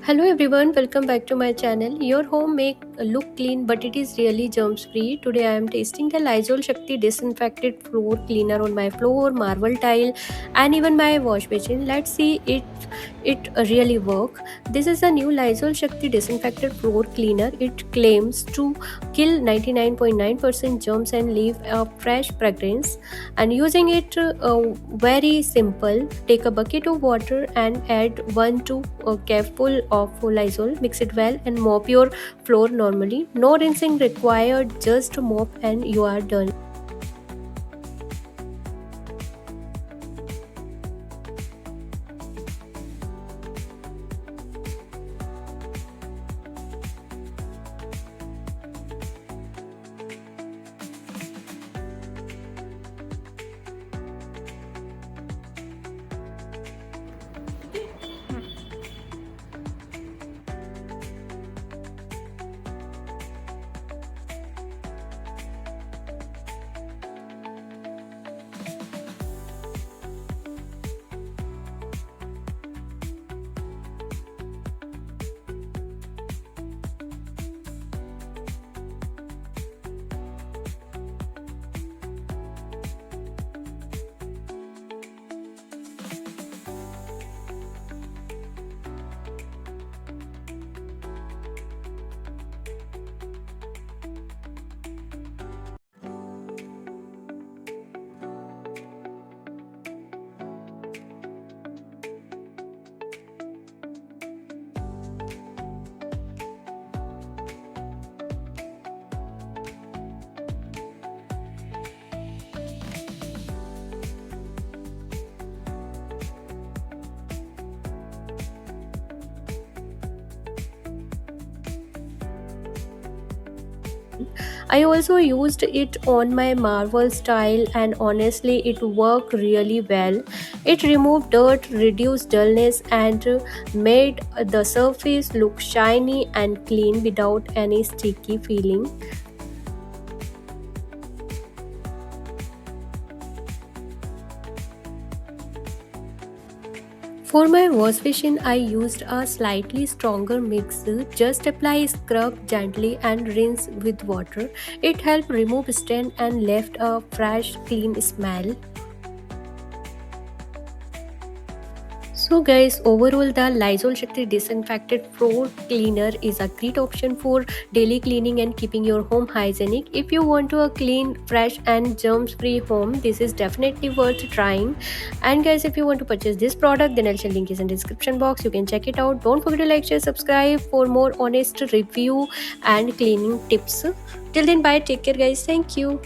Hello everyone, welcome back to my channel. Your home may look clean but it is really germs free. Today I am tasting the Lizol Shakti Disinfectant Floor Cleaner on my floor, marble tile and even my wash basin. Let's see it really work. This is a new Lizol Shakti Disinfectant Floor Cleaner. It claims to kill 99.9% germs and leave a fresh fragrance. And using it very simple. Take a bucket of water and add 1 to a cupful of Lysol. Mix it well and mop your floor normally. No rinsing required, just mop and you are done. I also used it on my marble style and honestly it worked really well. It removed dirt, reduced dullness and made the surface look shiny and clean without any sticky feeling. For my washbasin, I used a slightly stronger mix. Just apply, scrub gently, and rinse with water. It helped remove stain and left a fresh, clean smell. So guys, overall the Lizol Shakti Disinfectant Floor Cleaner is a great option for daily cleaning and keeping your home hygienic. If you want to a clean, fresh and germs-free home, this is definitely worth trying. And guys, if you want to purchase this product, then I'll share link is in the description box. You can check it out. Don't forget to like, share, subscribe for more honest review and cleaning tips. Till then, bye. Take care guys. Thank you.